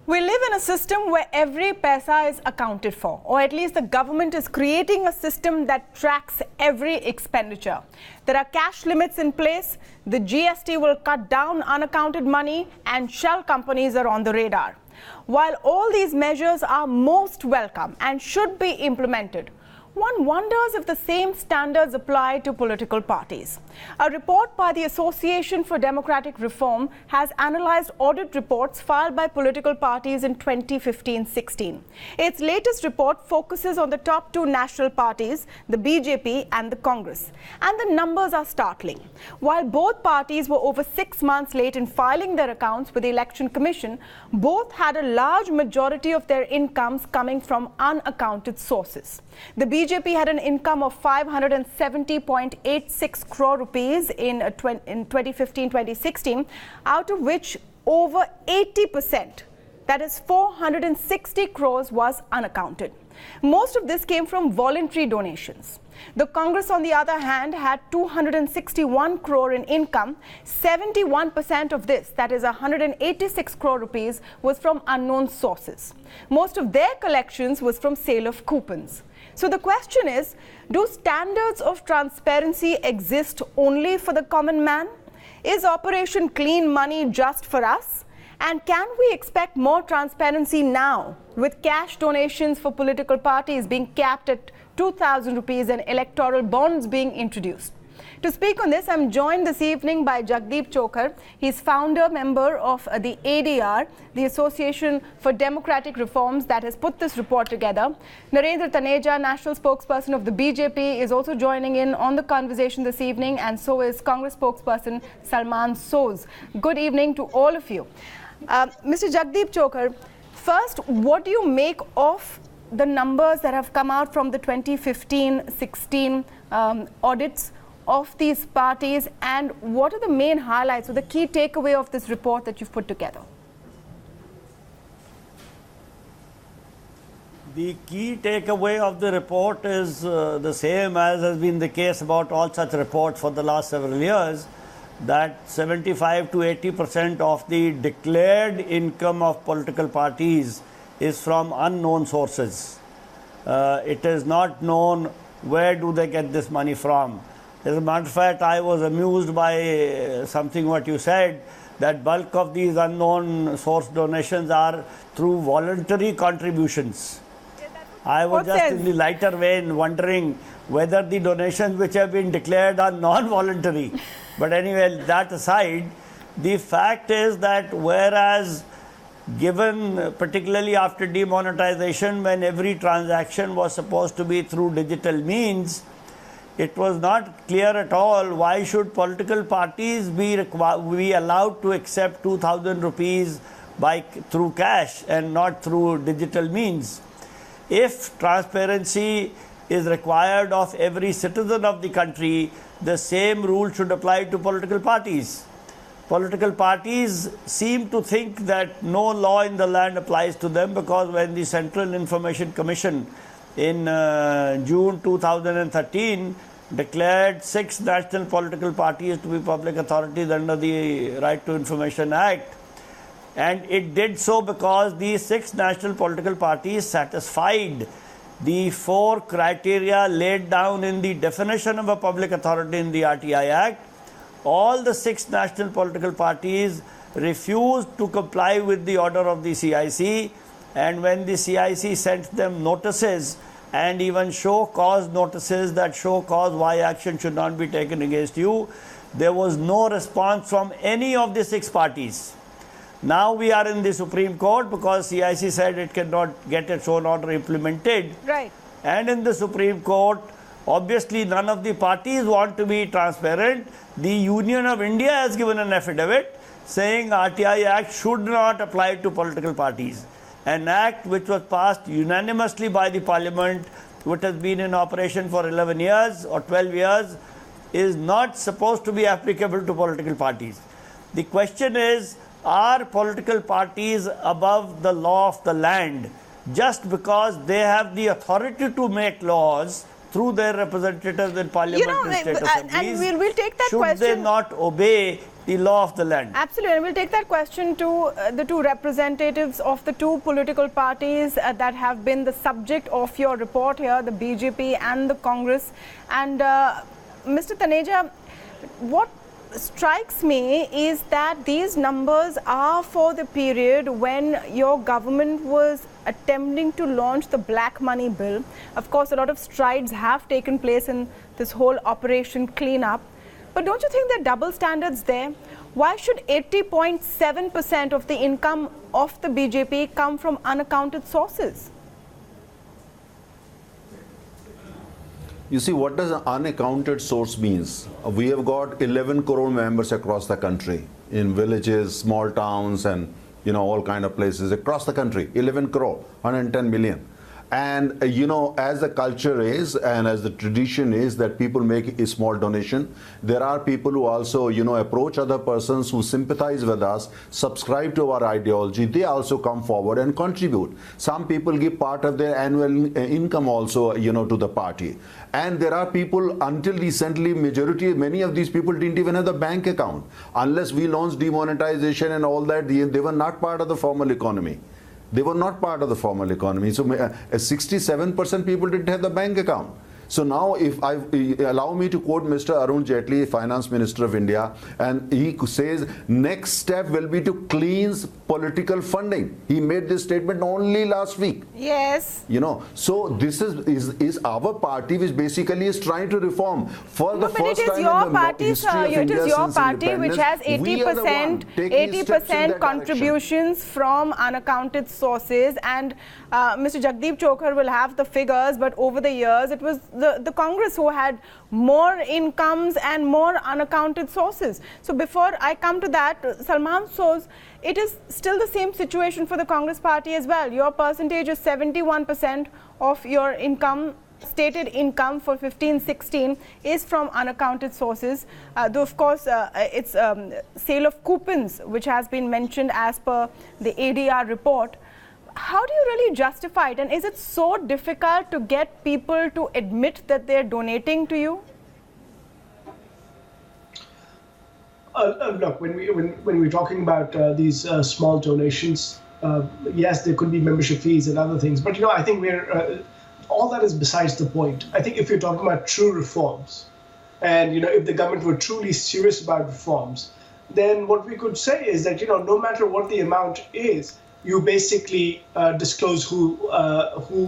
We live in a system where every paisa is accounted for, or at least the government is creating a system that tracks every expenditure. There are cash limits in place, the GST will cut down unaccounted money, and shell companies are on the radar. While all these measures are most welcome and should be implemented, one wonders if the same standards apply to political parties. A report by the Association for Democratic Reform has analyzed audit reports filed by political parties in 2015-16. Its latest report focuses on the top two national parties, the BJP and the Congress. And the numbers are startling. While both parties were over 6 months late in filing their accounts with the Election Commission, both had a large majority of their incomes coming from unaccounted sources. The BJP had an income of 570.86 crore rupees in 2015-2016, out of which over 80%, that is 460 crores, was unaccounted. Most of this came from voluntary donations. The Congress, on the other hand, had 261 crore in income. 71% of this, that is 186 crore rupees, was from unknown sources. Most of their collections was from sale of coupons. So the question is, do standards of transparency exist only for the common man? Is Operation Clean Money just for us? And can we expect more transparency now, with cash donations for political parties being capped at 2,000 rupees and electoral bonds being introduced? To speak on this, I'm joined this evening by Jagdeep Chhokar. He's founder, member of the ADR, the Association for Democratic Reforms, that has put this report together. Narendra, Taneja, national spokesperson of the BJP, is also joining in on the conversation this evening, and so is Congress spokesperson Salman. Good evening to all of you. Mr. Jagdeep Chhokar, first, what do you make of the numbers that have come out from the 2015-16 audits of these parties, and what are the main highlights or the key takeaway of this report that you've put together? The key takeaway of the report is the same as has been the case about all such reports for the last several years, that 75 to 80% of the declared income of political parties is from unknown sources. It is not known where do they get this money from. As a matter of fact, I was amused by something what you said, that bulk of these unknown source donations are through voluntary contributions. I was just in the lighter vein wondering whether the donations which have been declared are non-voluntary. But anyway, that aside, the fact is that whereas given particularly after demonetization, when every transaction was supposed to be through digital means, it was not clear at all why should political parties be allowed to accept 2,000 rupees through cash and not through digital means. If transparency is required of every citizen of the country, the same rule should apply to political parties. Political parties seem to think that no law in the land applies to them, because when the Central Information Commission in June 2013 declared 6 national political parties to be public authorities under the Right to Information Act, and it did so because these 6 national political parties satisfied the 4 criteria laid down in the definition of a public authority in the RTI Act. All the 6 national political parties refused to comply with the order of the CIC, and when the CIC sent them notices and even show cause notices that show cause why action should not be taken against you, there was no response from any of the 6 parties. Now we are in the Supreme Court because CIC said it cannot get its own order implemented. Right. And in the Supreme Court, obviously none of the parties want to be transparent. The Union of India has given an affidavit saying RTI Act should not apply to political parties. An act which was passed unanimously by the Parliament, which has been in operation for 11 years or 12 years, is not supposed to be applicable to political parties. The question is, are political parties above the law of the land just because they have the authority to make laws through their representatives in Parliament and state assemblies? And we'll take that should question. they not obey the law of the land. Absolutely. And we'll take that question to the two representatives of the two political parties that have been the subject of your report here, the BJP and the Congress. And Mr. Taneja, what strikes me is that these numbers are for the period when your government was attempting to launch the black money bill. Of course, a lot of strides have taken place in this whole operation cleanup. But don't you think there are double standards there? Why should 80.7% of the income of the BJP come from unaccounted sources? You see, what does an unaccounted source means? We have got 11 crore members across the country, in villages, small towns, and all kind of places across the country. 11 crore, 110 million. And as the culture is and as the tradition is that people make a small donation, there are people who also approach other persons who sympathize with us, subscribe to our ideology. They also come forward and contribute. Some people give part of their annual income also to the party. And there are people, until recently, many of these people didn't even have the bank account. Unless we launched demonetization and all that, they were not part of the formal economy. They were not part of the formal economy. So 67% people didn't have the bank account. So now, if allow me to quote Mr. Arun Jaitley, Finance Minister of India, and he says next step will be to cleanse political funding. He made this statement only last week. Yes. So this is our party which basically is trying to reform for the first time in the history of India. It is your party which has 80% contributions from unaccounted sources, and Mr. Jagdeep Chhokar will have the figures, but over the years it was the Congress who had more incomes and more unaccounted sources. So before I come to that, Salman, so it is still the same situation for the Congress party as well. Your percentage is 71% of your income, stated income for 15-16 is from unaccounted sources. Though of course it's sale of coupons which has been mentioned as per the ADR report. How do you really justify it, and is it so difficult to get people to admit that they're donating to you? Look, when we're talking about these small donations, yes, there could be membership fees and other things, but I think all that is besides the point. I think if you're talking about true reforms, and if the government were truly serious about reforms, then what we could say is that no matter what the amount is, you basically disclose who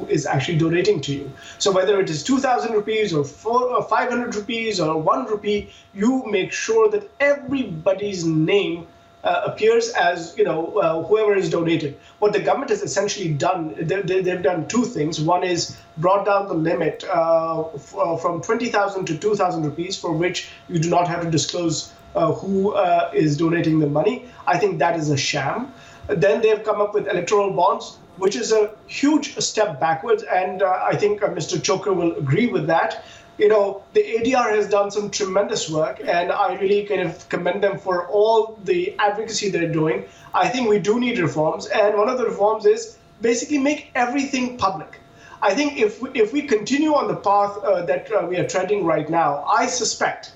is actually donating to you. So whether it is 2,000 rupees or 500 rupees or 1 rupee, you make sure that everybody's name appears as whoever is donated. What the government has essentially done, they've done two things. One is brought down the limit from 20,000 to 2,000 rupees, for which you do not have to disclose who is donating the money. I think that is a sham. Then they've come up with electoral bonds, which is a huge step backwards. And I think Mr. Chhokar will agree with that. The ADR has done some tremendous work, and I really kind of commend them for all the advocacy they're doing. I think we do need reforms. And one of the reforms is basically make everything public. I think if we continue on the path that we are treading right now, I suspect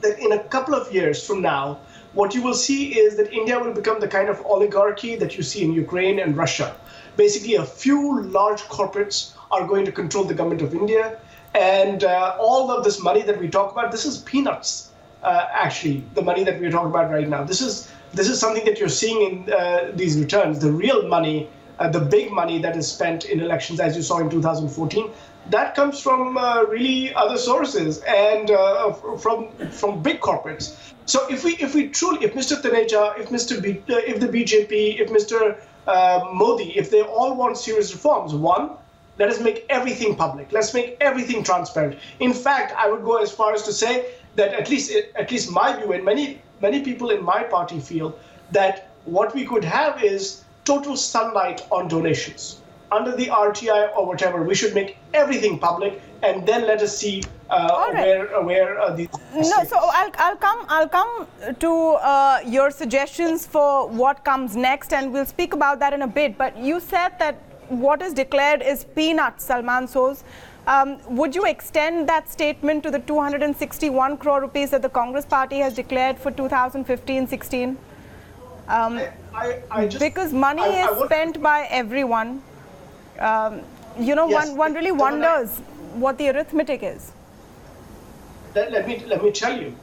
that in a couple of years from now, what you will see is that India will become the kind of oligarchy that you see in Ukraine and Russia. Basically, a few large corporates are going to control the government of India. And all of this money that we talk about, this is peanuts, actually, the money that we're talking about right now. This is something that you're seeing in these returns. The real money, the big money that is spent in elections, as you saw in 2014, that comes from really other sources and from big corporates. So if Mr. Taneja, if the BJP, if Mr. Modi, if they all want serious reforms, one, let us make everything public. Let's make everything transparent. In fact, I would go as far as to say that at least my view, and many people in my party feel that what we could have is total sunlight on donations. Under the RTI or whatever, we should make everything public, and then let us see where these. No, so I'll come to your suggestions for what comes next, and we'll speak about that in a bit. But you said that what is declared is peanuts, Salman Soz. Would you extend that statement to the 261 crore rupees that the Congress party has declared for 2015-16? Because money is spent by everyone. Yes, one really wonders what the arithmetic is. Let me tell you,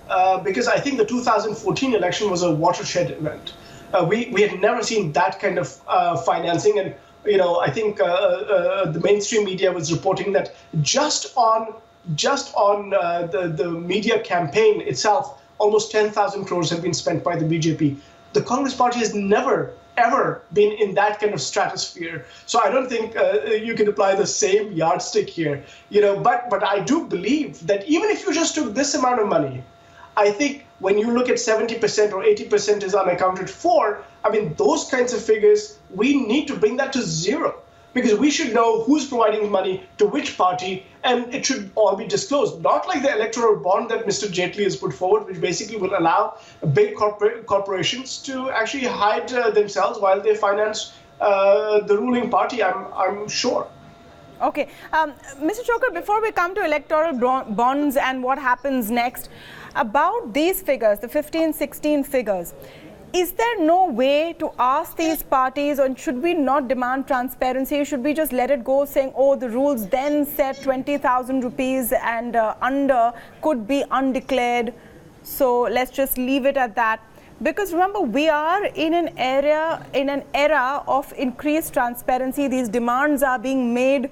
because I think the 2014 election was a watershed event. We had never seen that kind of financing, and I think the mainstream media was reporting that just on the media campaign itself, almost 10,000 crores have been spent by the BJP. The Congress party has never ever been in that kind of stratosphere. So I don't think you can apply the same yardstick here. But I do believe that even if you just took this amount of money, I think when you look at 70% or 80% is unaccounted for, I mean, those kinds of figures, we need to bring that to zero, because we should know who's providing money to which party, and it should all be disclosed. Not like the electoral bond that Mr. Jaitley has put forward, which basically will allow big corporations to actually hide themselves while they finance the ruling party, I'm sure. Okay. Mr. Chhokar, before we come to electoral bonds and what happens next, about these figures, the 15-16 figures, is there no way to ask these parties, or should we not demand transparency? Should we just let it go, saying, oh, the rules then said 20,000 rupees and under could be undeclared, so let's just leave it at that? Because remember, we are in an era of increased transparency. These demands are being made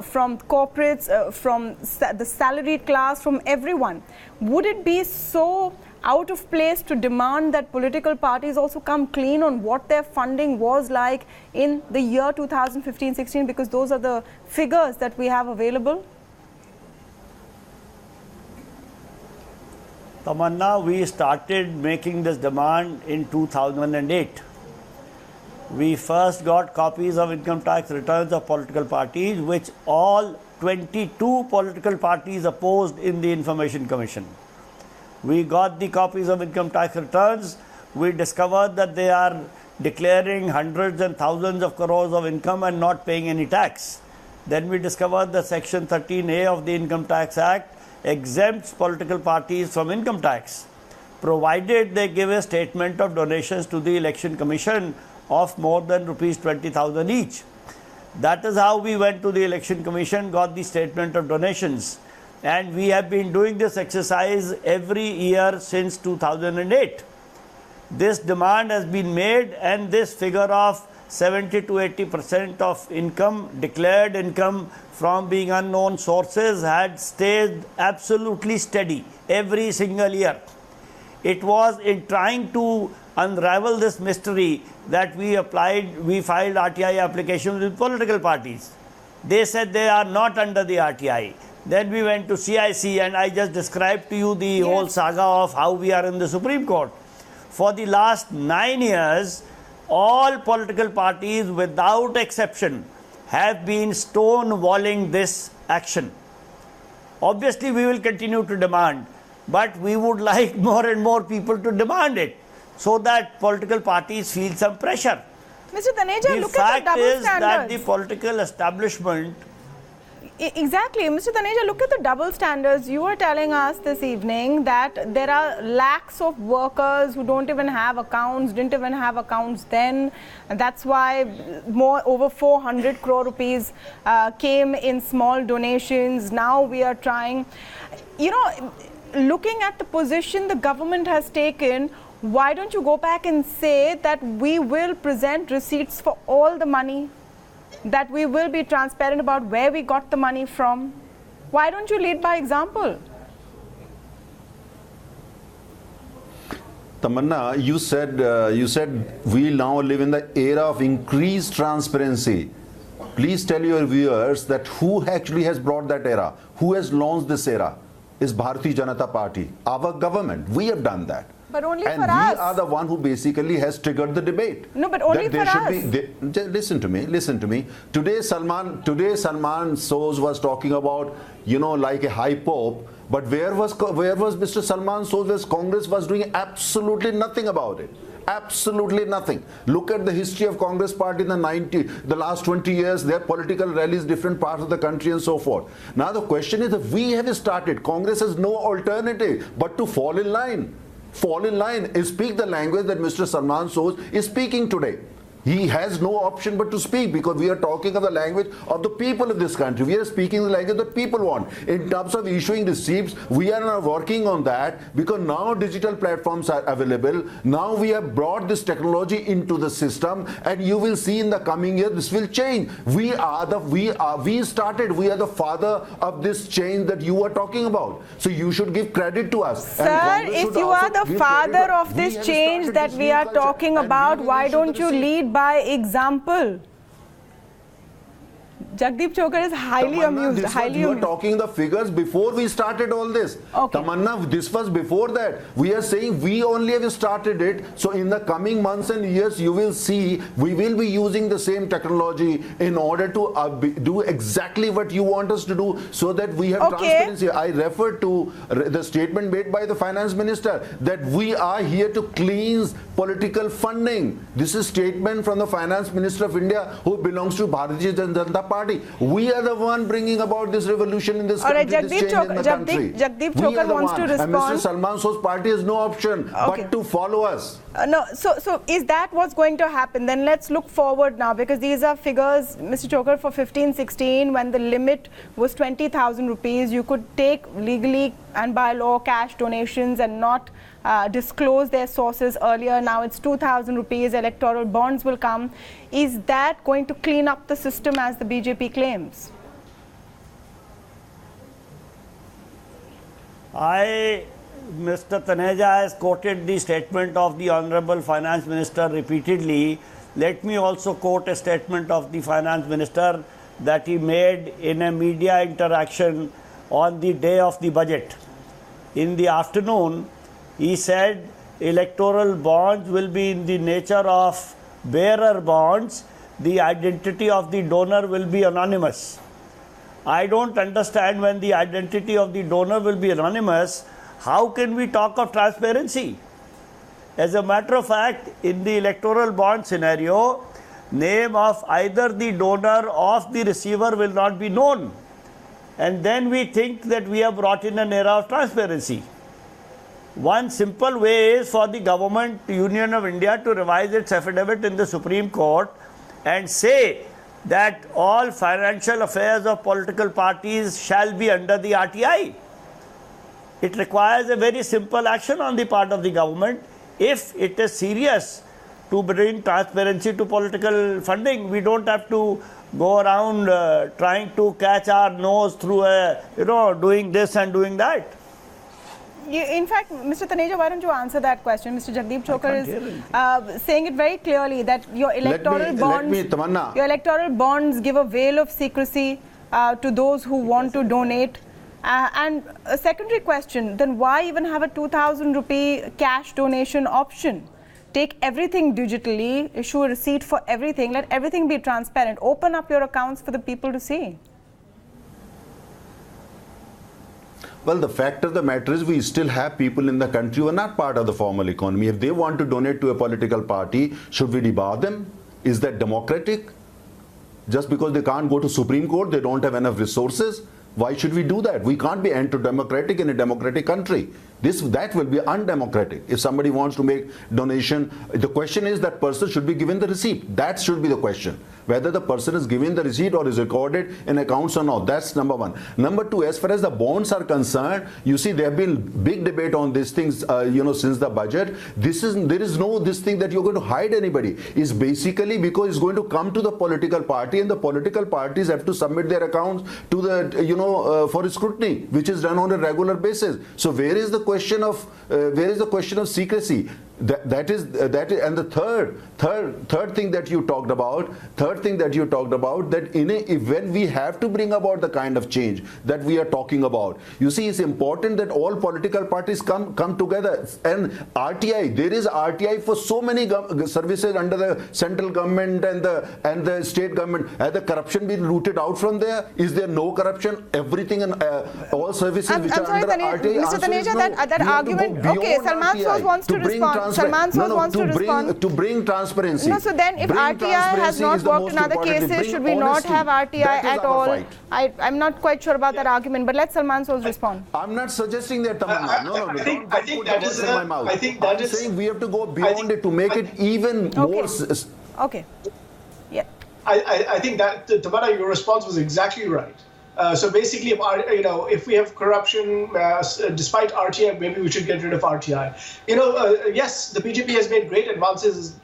from corporates, from the salaried class, from everyone. Would it be so out of place to demand that political parties also come clean on what their funding was like in the year 2015-16, because those are the figures that we have available? Tamanna, we started making this demand in 2008. We first got copies of income tax returns of political parties, which all 22 political parties opposed in the Information Commission. We got the copies of income tax returns. We discovered that they are declaring hundreds and thousands of crores of income and not paying any tax. Then we discovered that Section 13A of the Income Tax Act exempts political parties from income tax, provided they give a statement of donations to the Election Commission of more than rupees 20,000 each. That is how we went to the Election Commission, got the statement of donations, and we have been doing this exercise every year since 2008. This demand has been made, and this figure of 70 to 80% of income, declared income from being unknown sources, had stayed absolutely steady every single year. It was in trying to unravel this mystery that we filed RTI applications with political parties. They said they are not under the RTI. Then we went to CIC, and I just described to you the whole saga of how we are in the Supreme Court. For the last 9 years, all political parties without exception have been stonewalling this action. Obviously, we will continue to demand, but we would like more and more people to demand it so that political parties feel some pressure. Mr. Taneja, look at the double standards. The fact is that the political establishment... Exactly. Mr. Taneja, look at the double standards. You were telling us this evening that there are lakhs of workers who don't even have accounts, didn't even have accounts then. And that's why over 400 crore rupees came in small donations. Now we are trying, looking at the position the government has taken, why don't you go back and say that we will present receipts for all the money, that we will be transparent about where we got the money from? Why don't you lead by example? Tamanna, you said we now live in the era of increased transparency. Please tell your viewers that who actually has brought that era, who has launched this era, is Bharatiya Janata Party, our government. We have done that. But only and for us. We are the one who basically has triggered the debate. No, but only for us. Listen to me. Today Salman Soz was talking about, like a high pope. But where was Mr. Salman Soz? Congress was doing absolutely nothing about it. Absolutely nothing. Look at the history of Congress party in the last 20 years, their political rallies, different parts of the country and so forth. Now the question is, if we have started, Congress has no alternative but to fall in line. Fall in line and speak the language that Mr. Salman Soz is speaking today. He has no option but to speak, because we are talking of the language of the people of this country. We are speaking the language that people want. In terms of issuing receipts, we are now working on that, because now digital platforms are available. Now we have brought this technology into the system, and you will see in the coming year this will change. We are the father of this change that you are talking about. So you should give credit to us. Sir, if you are the father of this change that we are talking about, why don't you lead by example? Jagdeep Chhokar is highly amused. You are talking the figures before we started all this. Okay. Tamanna, this was before that. We are saying we only have started it. So in the coming months and years, you will see we will be using the same technology in order to do exactly what you want us to do, so that we have transparency. I refer to the statement made by the finance minister that we are here to cleanse political funding. This is a statement from the finance minister of India, who belongs to Bharatiya Janata Party. We are the one bringing about this revolution in this country, this change in the country. Jagdeep Chhokar wants to respond. And Mr. Salman Soz's party has no option but to follow us. No, so is that what's going to happen? Then let's look forward now, because these are figures, Mr. Chhokar, for 15-16, when the limit was 20,000 rupees. You could take legally and by law cash donations and not disclose their sources earlier. Now it's 2,000 rupees. Electoral bonds will come. Is that going to clean up the system as the BJP claims? Mr. Taneja has quoted the statement of the Honorable Finance Minister repeatedly. Let me also quote a statement of the Finance Minister that he made in a media interaction on the day of the budget. In the afternoon, he said electoral bonds will be in the nature of bearer bonds. The identity of the donor will be anonymous. I don't understand, when the identity of the donor will be anonymous, how can we talk of transparency? As a matter of fact, in the electoral bond scenario, name of either the donor or the receiver will not be known. And then we think that we have brought in an era of transparency. One simple way is for the Government Union of India to revise its affidavit in the Supreme Court and say that all financial affairs of political parties shall be under the RTI. It requires a very simple action on the part of the government. If it is serious to bring transparency to political funding, we don't have to go around trying to catch our nose through doing this and doing that. In fact, Mr. Taneja, why don't you answer that question? Mr. Jagdeep Chhokar is saying it very clearly that your electoral bonds give a veil of secrecy to those who want to donate. And a secondary question, then why even have a 2,000 rupee cash donation option? Take everything digitally, issue a receipt for everything, let everything be transparent. Open up your accounts for the people to see. Well, the fact of the matter is we still have people in the country who are not part of the formal economy. If they want to donate to a political party, should we debar them? Is that democratic? Just because they can't go to Supreme Court, they don't have enough resources? Why should we do that? We can't be anti-democratic in a democratic country. That will be undemocratic. If somebody wants to make donation, the question is that person should be given the receipt. That should be the question. Whether the person is given the receipt or is recorded in accounts or not. That's number one. Number two, as far as the bonds are concerned, you see there have been big debate on these things, since the budget. There is no this thing that you're going to hide anybody. It's basically because it's going to come to the political party, and the political parties have to submit their accounts to the, for scrutiny, which is done on a regular basis. So where is the question of secrecy? That is, and the third thing that you talked about, that when we have to bring about the kind of change that we are talking about, you see, it's important that all political parties come together. And RTI, there is RTI for so many services under the central government and the state government. Has the corruption been rooted out from there? Is there no corruption? Everything and all services which are under RTI. Mr. Taneja, that argument. Okay, Salman Soz wants to respond. Salman Soz wants to respond. To bring transparency. No, so then if RTI has not worked in other cases, should we not have RTI at all? I'm not quite sure about that argument, but let Salman Soz respond. I'm not suggesting that, Tamanna. No. I think that is in my mouth. I think that I'm saying we have to go beyond it to make it even more. Okay. Yeah. I think that, Tamanna, your response was exactly right. So basically, if we have corruption, despite RTI, maybe we should get rid of RTI. Yes, the BJP has made great advances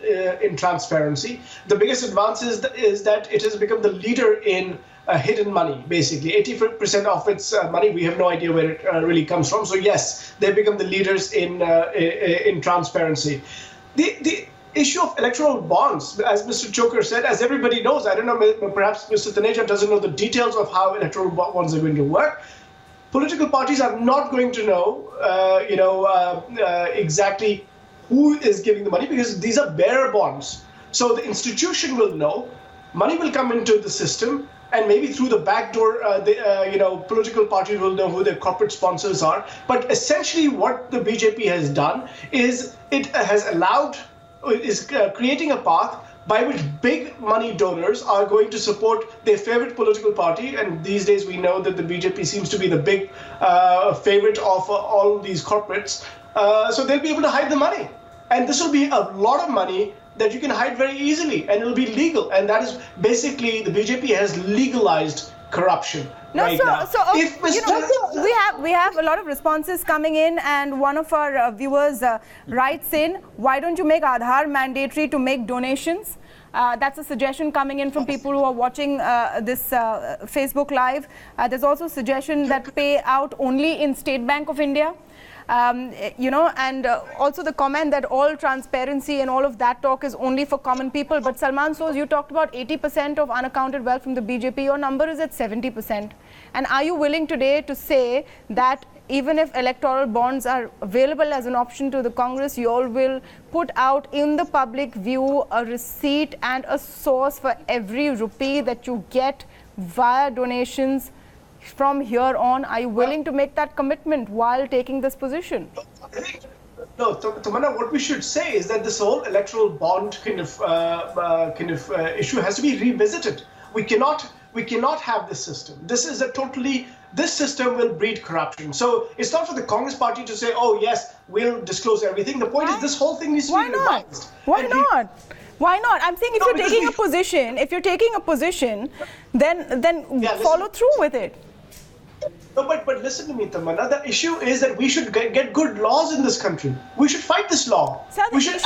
in transparency. The biggest advance is that it has become the leader in hidden money, basically. 80% of its money, we have no idea where it really comes from. So yes, they've become the leaders in transparency. The issue of electoral bonds, as Mr. Chhokar said, as everybody knows, I don't know, perhaps Mr. Taneja doesn't know the details of how electoral bonds are going to work. Political parties are not going to know, exactly who is giving the money, because these are bearer bonds. So the institution will know, money will come into the system, and maybe through the back door, political parties will know who their corporate sponsors are. But essentially what the BJP has done is it has creating a path by which big money donors are going to support their favorite political party. And these days we know that the BJP seems to be the big favorite of all these corporates. So they'll be able to hide the money. And this will be a lot of money that you can hide very easily, and it'll be legal. And that is basically, the BJP has legalized corruption. No, right now. We have a lot of responses coming in, and one of our viewers writes in, why don't you make Aadhaar mandatory to make donations? That's a suggestion coming in from people who are watching this Facebook Live. There's also a suggestion that pay out only in State Bank of India. And also the comment that all transparency and all of that talk is only for common people. But Salman Soz, you talked about 80% of unaccounted wealth from the BJP. Your number is at 70%. And are you willing today to say that even if electoral bonds are available as an option to the Congress, you all will put out in the public view a receipt and a source for every rupee that you get via donations from here on? Are you willing to make that commitment while taking this position? No, Tamanna, what we should say is that this whole electoral bond kind of issue has to be revisited. We cannot have this system. This system will breed corruption. So it's not for the Congress party to say, oh yes, we'll disclose everything. The point is, this whole thing needs to be revised. Why not? Why not? I'm saying if you're taking a position, then follow through with it. No, but listen to me, Tamanna. The issue is that we should get good laws in this country. We should fight this law. Sir, you should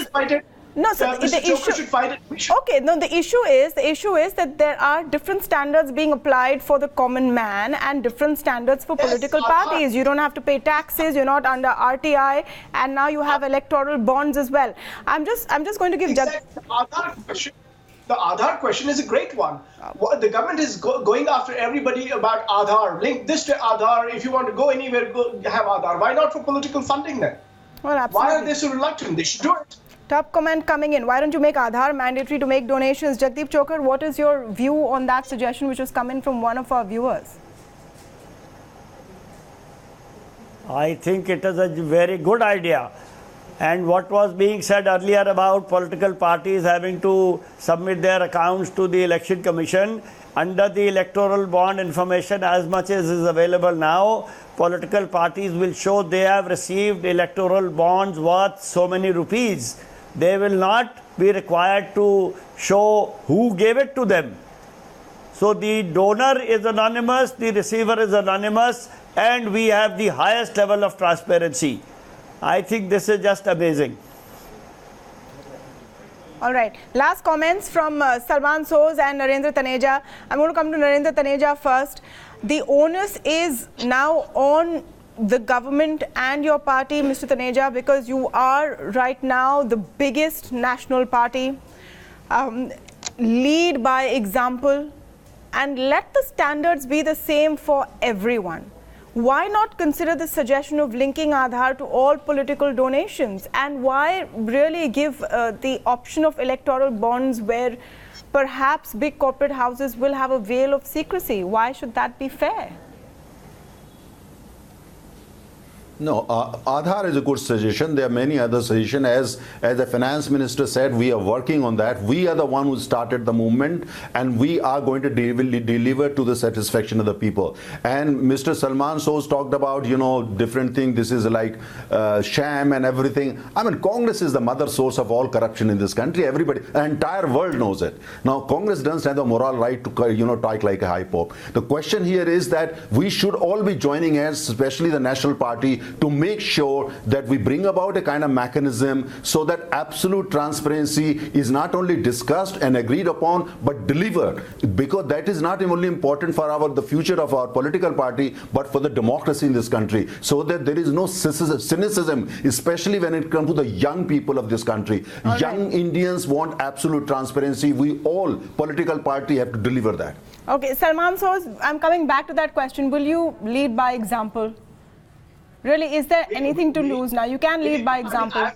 fight it. No, sir, the issue should fight it. Okay, no, the issue is that there are different standards being applied for the common man and different standards for political parties. You don't have to pay taxes. You're not under RTI, and now you have electoral bonds as well. I'm just going to give The Aadhaar question is a great one. The government is going after everybody about Aadhaar. Link this to Aadhaar. If you want to go anywhere, have Aadhaar. Why not for political funding then? Well, absolutely. Why are they so reluctant? They should do it. Top comment coming in. Why don't you make Aadhaar mandatory to make donations? Jagdeep Chhokar, what is your view on that suggestion which has come in from one of our viewers? I think it is a very good idea. And what was being said earlier about political parties having to submit their accounts to the Election Commission, under the electoral bond information, as much as is available now, political parties will show they have received electoral bonds worth so many rupees. They will not be required to show who gave it to them. So the donor is anonymous, the receiver is anonymous, and we have the highest level of transparency. I think this is just amazing. All right. Last comments from Salman Soz and Narendra Taneja. I'm going to come to Narendra Taneja first. The onus is now on the government and your party, Mr. Taneja, because you are right now the biggest national party. Lead by example and let the standards be the same for everyone. Why not consider the suggestion of linking Aadhaar to all political donations? And why really give the option of electoral bonds where perhaps big corporate houses will have a veil of secrecy? Why should that be fair? No, Aadhaar is a good suggestion. There are many other suggestions. As the finance minister said, we are working on that. We are the one who started the movement, and we are going to deliver to the satisfaction of the people. And Mr. Salman Soos talked about, different things. This is like sham and everything. I mean, Congress is the mother source of all corruption in this country. Everybody, the entire world knows it. Now, Congress doesn't have the moral right to, talk like a high pope. The question here is that we should all be joining hands, especially the National Party, to make sure that we bring about a kind of mechanism so that absolute transparency is not only discussed and agreed upon but delivered, because that is not only important for the future of our political party but for the democracy in this country, so that there is no cynicism, especially when it comes to the young people of this country. Young Indians want absolute transparency. We all political party have to deliver that. Okay, Salman Soos, I'm coming back to that question. Will you lead by example? Really, is there anything to lose now? You can lead by example.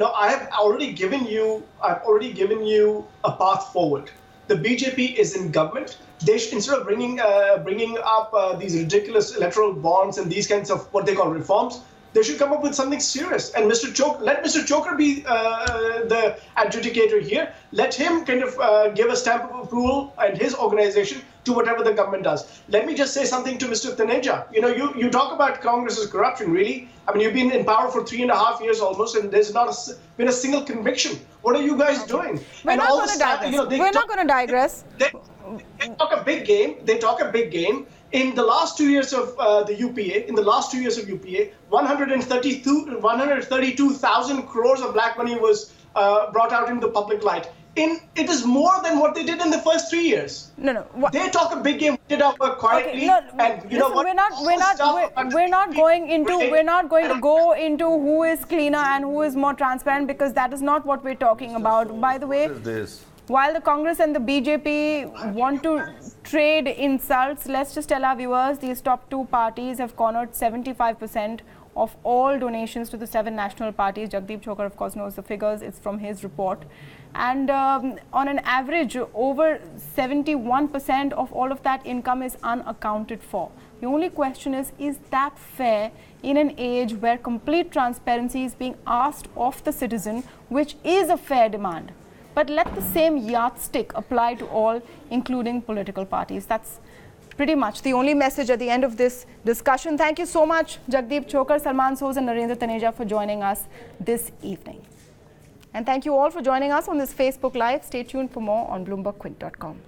I have already given you. I've already given you a path forward. The BJP is in government. They should, instead of bringing up these ridiculous electoral bonds and these kinds of what they call reforms, they should come up with something serious. And let Mr. Chhokar be the adjudicator here. Let him kind of give a stamp of approval and his organization to whatever the government does. Let me just say something to Mr. Taneja. You talk about Congress's corruption, really. I mean, you've been in power for 3.5 years almost, and there's not been a single conviction. What are you guys doing? We're not going to digress. We're not going to digress. They talk a big game. They talk a big game. In the last 2 years of the UPA, 132,000 crores of black money was brought out in the public light. It is more than what they did in the first 3 years. No. They talk a big game. We did our work quietly. Okay, we're not going to go into who is cleaner and who is more transparent, because that is not what we're talking about. By the way, while the Congress and the BJP want to trade insults, let's just tell our viewers these top two parties have cornered 75% of all donations to the 7 national parties. Jagdeep Chhokar, of course, knows the figures. It's from his report. And on an average, over 71% of all of that income is unaccounted for. The only question is that fair in an age where complete transparency is being asked of the citizen, which is a fair demand? But let the same yardstick apply to all, including political parties. That's pretty much the only message at the end of this discussion. Thank you so much, Jagdeep Chhokar, Salman Soos and Narendra Taneja, for joining us this evening. And thank you all for joining us on this Facebook Live. Stay tuned for more on BloombergQuint.com.